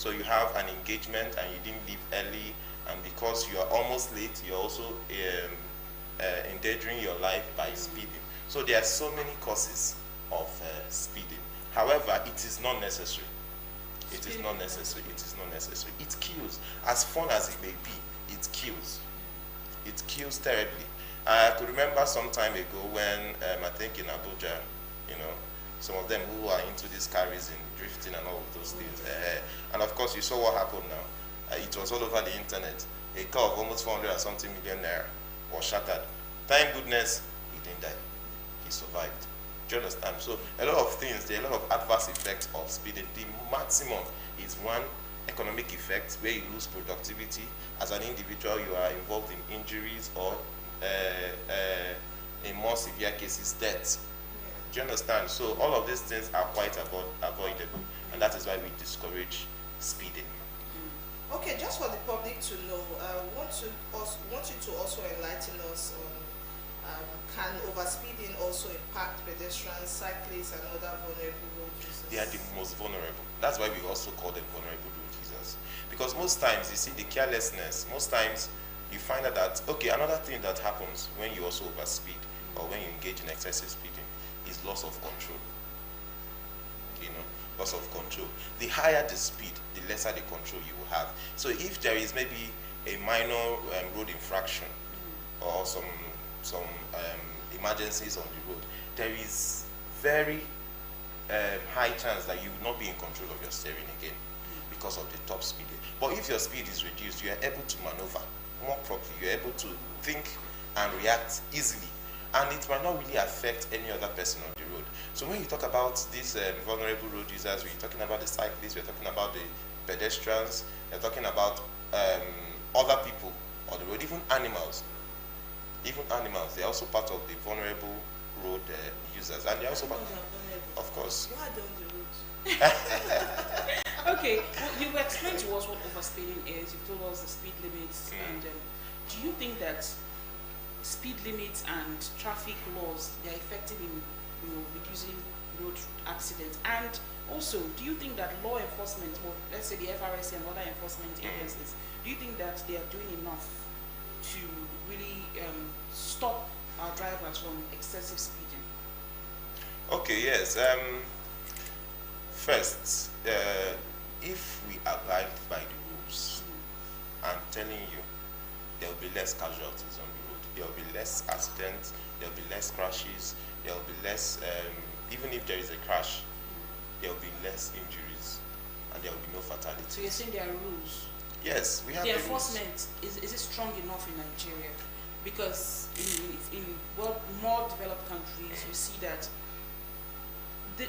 So you have an engagement and you didn't leave early, and because you are almost late, you're also endangering your life by speeding. So there are so many causes of speeding. However, it is not necessary. It is not necessary. It is not necessary. It kills. As fun as it may be, it kills. It kills terribly. I could remember some time ago when I think in Abuja, you know, some of them who are into these carries and drifting and all of those things. And of course, you saw what happened now. It was all over the internet. A car of almost 400 and something million naira was shattered. Thank goodness he didn't die. He survived. Do you understand? So a lot of things, there are a lot of adverse effects of speeding. The maximum is one economic effect where you lose productivity. As an individual, you are involved in injuries or in more severe cases, death. Do you understand? So all of these things are quite avoidable, and that is why we discourage speeding. Okay, just for the public to know, want you to also enlighten us on can overspeeding also impact pedestrians, cyclists, and other vulnerable road users? They are the most vulnerable. That's why we also call them vulnerable road users. Because most times, you see, the carelessness, most times you find out that, okay, another thing that happens when you also overspeed or when you engage in excessive speeding is loss of control. You know, loss of control. The higher the speed, the lesser the control you will have. So if there is maybe a minor road infraction or some emergencies on the road, there is very high chance that you will not be in control of your steering again because of the top speed. But if your speed is reduced, you are able to maneuver more properly. You're able to think and react easily, and it might not really affect any other person on the road. So when you talk about these vulnerable road users, we're talking about the cyclists, we're talking about the pedestrians, we're talking about other people on the road, even animals. Even animals, they're also part of the vulnerable road users, and they're also part, of course. Why don't the roads? Okay, well, you've explained to us what overspeeding is. You've told us the speed limits, and do you think that speed limits and traffic laws are effective in reducing road accidents? And also, do you think that law enforcement, or let's say the FRSC and other enforcement agencies, do you think that they are doing enough to really stop our drivers from excessive speeding? Okay, yes. First, if we abide by the rules, I'm telling you, there will be less casualties on the road. There will be less accidents. There will be less crashes. There will be less, even if there is a crash, there will be less injuries, and there will be no fatality. So you're saying there are rules? Yes, we have the the enforcement. Is it strong enough in Nigeria? Because in more developed countries, you see that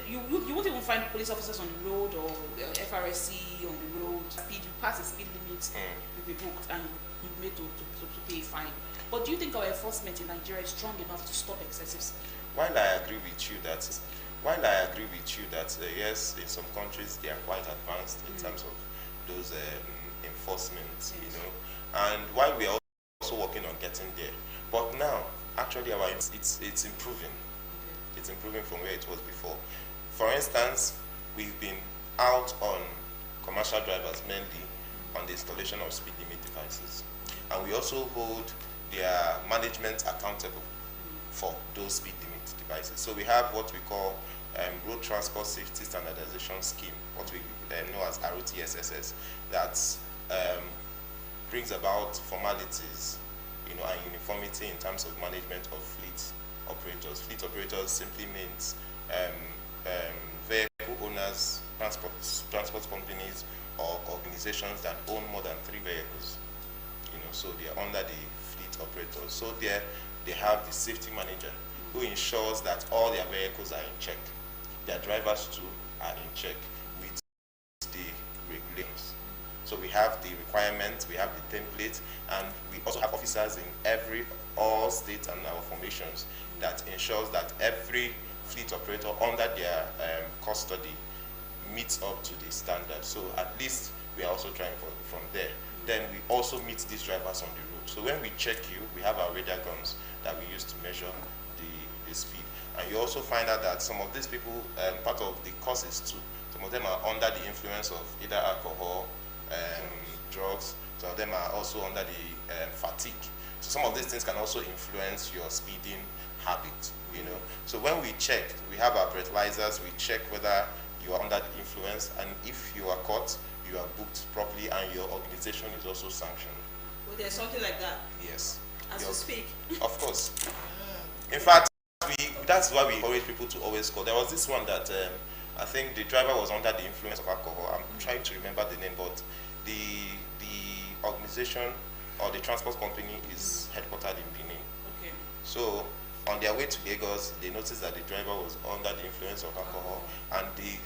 you won't even find police officers on the road or FRSC on the road. You pass the speed limit, you'll be booked and you're made to pay a fine. But do you think our enforcement in Nigeria is strong enough to stop excessive speed? While I agree with you that yes, in some countries they are quite advanced in terms of those enforcement, you know, and while we are also working on getting there, but now actually it's improving. It's improving from where it was before. For instance, we've been out on commercial drivers mainly on the installation of speed limit devices, and we also hold their management accountable for those speed limit devices. So we have what we call Road Transport Safety Standardization Scheme, what we know as ROTSSS, that brings about formalities, you know, and uniformity in terms of management of fleet operators. Fleet operators simply means vehicle owners, transport companies, or organizations that own more than 3 vehicles. You know, so they are under the fleet operators. So they have the safety manager who ensures that all their vehicles are in check. Their drivers too are in check with the regulations. So we have the requirements, we have the template, and we also have officers in all states and our formations that ensures that every fleet operator under their custody meets up to the standard. So at least we are also trying from there. Then we also meet these drivers on the road. So when we check you, we have our radar guns that we use to measure the speed. And you also find out that some of these people, part of the causes too, Some of them are under the influence of either alcohol, drugs. Some of them are also under the fatigue. So some of these things can also influence your speeding habit, you know. So when we check, we have our breathalyzers, we check whether you are under the influence, and if you are caught, you are booked properly, and your organization is also sanctioned. Well, there's something like that. Yes. As we speak. Of course. In fact, that's why we encourage people to always call. There was this one that I think the driver was under the influence of alcohol. I'm trying to remember the name, but the organization or the transport company is headquartered in Benin. Okay. So on their way to Lagos, they noticed that the driver was under the influence of alcohol, and the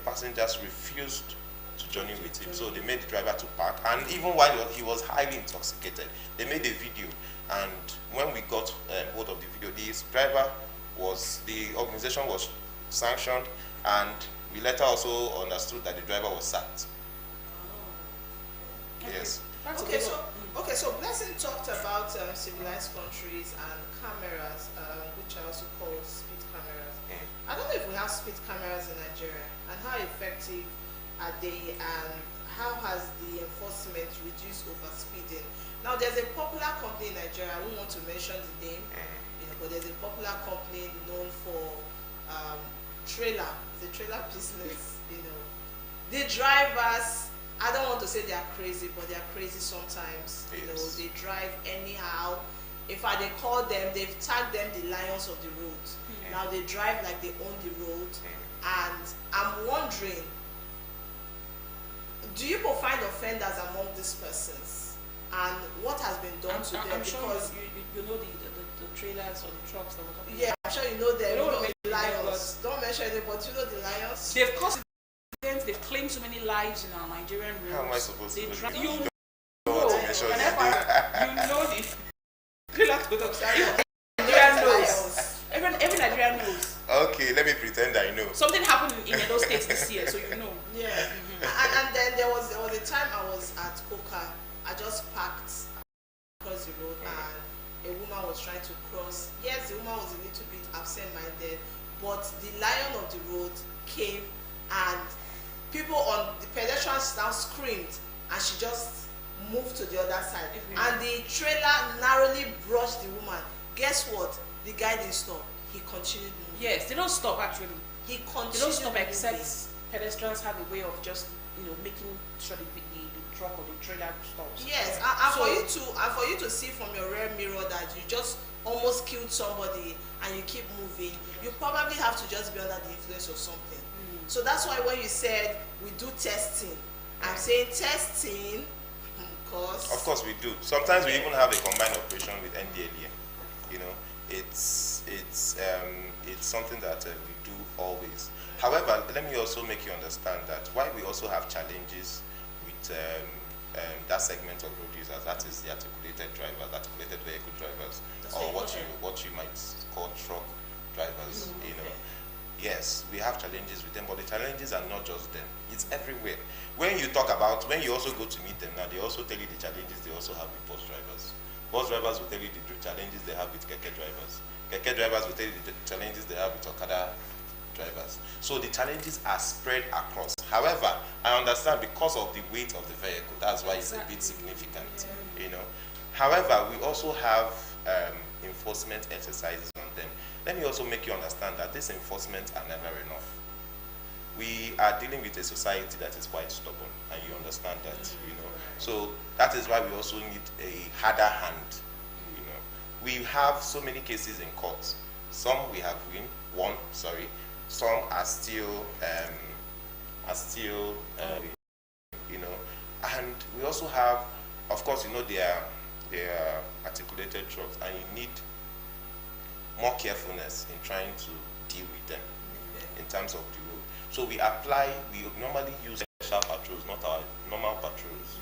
passengers refused to journey with him. So they made the driver to park, and even while he was highly intoxicated, they made a video. And when we got hold of the video, the organization was sanctioned, and we later also understood that the driver was sacked. Okay. Yes. So Blessing talked about civilized countries and cameras, which are also called speed cameras. I don't know if we have speed cameras in Nigeria, and how effective are they, and how has the enforcement reduced overspeeding? Now, there's a popular company in Nigeria, I don't want to mention the name, but there's a popular company known for the trailer business, The drivers, I don't want to say they are crazy, but they are crazy sometimes. Yes. They drive anyhow. In fact, they call them, they've tagged them the lions of the road. Now they drive like they own the road. And I'm wondering, do you find offenders among these persons? And what has been done to them? I'm sure because you know the trailers or the trucks that we're talking about. yeah, I'm sure you know them. You You don't know mention the them, lions. Don't mention them, but you know the lions. They've caused accidents, they've claimed so many lives in our Nigerian roads. How am I supposed to drive? know? You know what to mention them. you know the trailer products. Nigerian knows. Every Nigerian knows. Okay, let me pretend I know. Something happened in those states this year, so you know. Yeah. And then there was a time I was at Coca. I just parked across the road, and a woman was trying to cross. Yes, the woman was a little bit absent-minded, but the lion of the road came, and people on the pedestrians now screamed, and she just moved to the other side. And the trailer narrowly brushed the woman. Guess what? The guy didn't stop. He continued moving. Yes, they don't stop actually. He continued. They don't stop moving. except pedestrians have a way of just making sure the truck or the trailer stops. Yes, and for you to see from your rear mirror that you just almost killed somebody and you keep moving, you probably have to just be under the influence of something. So that's why when you said we do testing, I'm saying testing, because Of course we do. Sometimes we even have a combined operation with NDLEA. It's something that we do always. However, let me also make you understand that why we also have challenges with that segment of road users, that is the articulated drivers, articulated vehicle drivers, or what you might call truck drivers. Yes, we have challenges with them, but the challenges are not just them. It's everywhere. When you also go to meet them now, they also tell you the challenges they also have with bus drivers. Bus drivers will tell you the challenges they have with keke drivers. Keke drivers will tell you the challenges they have with Okada drivers. So the challenges are spread across. However, I understand because of the weight of the vehicle, that's why it's a bit significant. However, we also have enforcement exercises on them. Let me also make you understand that these enforcements are never enough. We are dealing with a society that is quite stubborn, and you understand that, So that is why we also need a harder hand. We have so many cases in court. Some we have won. Some are still, and we also have, of course, they are articulated trucks, and you need more carefulness in trying to deal with them in terms of the road. So we normally use special patrols, not our normal patrols.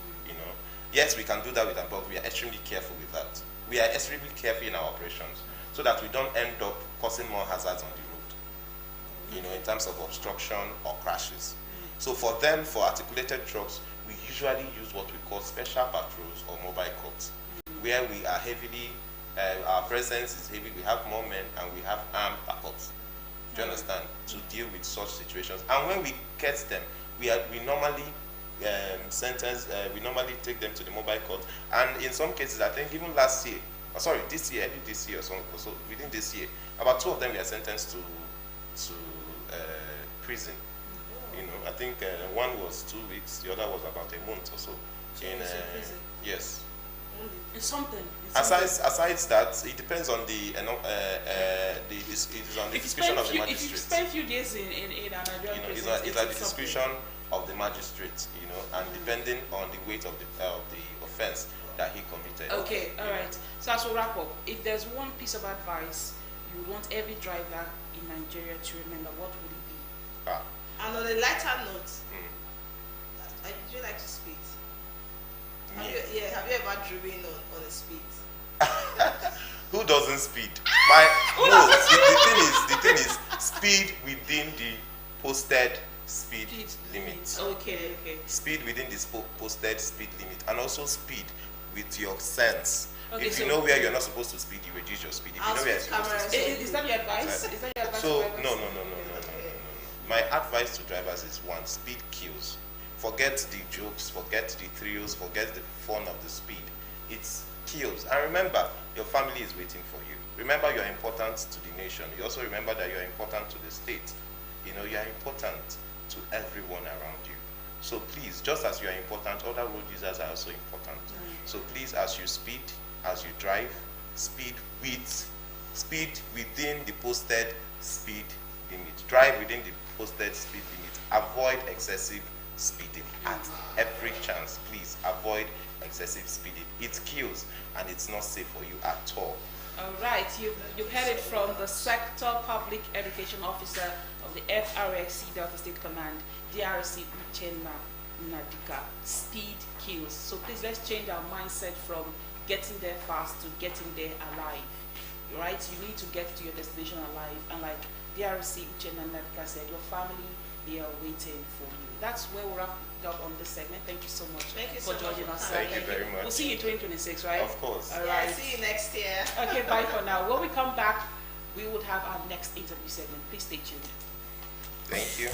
Yes, we can do that with them, but we are extremely careful with that. We are extremely careful in our operations so that we don't end up causing more hazards on the road, in terms of obstruction or crashes. So for articulated trucks, we usually use what we call special patrols or mobile courts, where we are heavily, our presence is heavy, we have more men, and we have armed backups Do you understand? To deal with such situations. And when we catch them, we normally we normally take them to the mobile court. And in some cases, I think even last year, this year, early this year, or so within this year, about 2 of them were sentenced to prison. You know, I think one was 2 weeks, the other was about a month or so. Yes. It's something. Aside that, it depends on it is on the discretion of the magistrate. If you spend a few days in a Nigerian prison, it's at the discretion of the magistrate, and depending on the weight of the offense that he committed. Okay, all right. So as we wrap up, if there's one piece of advice you want every driver in Nigeria to remember, what would it be? And on a lighter note, would you like to speed? Have you ever driven on a speed? Who doesn't speed? The thing is speed within the posted speed limit. Okay. Speed within the posted speed limit, and also speed with your sense. Okay, if you know where you're not supposed to speed, you reduce your speed. If you know where you're supposed to speed, is that your advice? Exactly. Is that your advice? So to no. drivers? My advice to drivers is one: speed kills. Forget the jokes, forget the thrills, forget the fun of the speed. It kills. And remember, your family is waiting for you. Remember, you're important to the nation. You also remember that you're important to the state. You know, you're important to everyone around you. So please, just as you are important, other road users are also important. So please, as you speed, as you drive, speed within the posted speed limit. Drive within the posted speed limit. Avoid excessive speeding at every chance. Please avoid excessive speeding. It kills and it's not safe for you at all. All right, you've heard it from the Sector Public Education Officer of the FRSC Delta State Command, DRC Uchenna Nnadika. Speed kills. So please, let's change our mindset from getting there fast to getting there alive. Right? You need to get to your destination alive. And like DRC Uchenna Nnadika said, your family, they are waiting for you. That's where we'll wrap up on this segment. Thank you so much for joining us. Thank you very much. We'll see you in 2026, right? Of course. All right. See you next year. Okay, bye for now. When we come back, we would have our next interview segment. Please stay tuned. Thank you.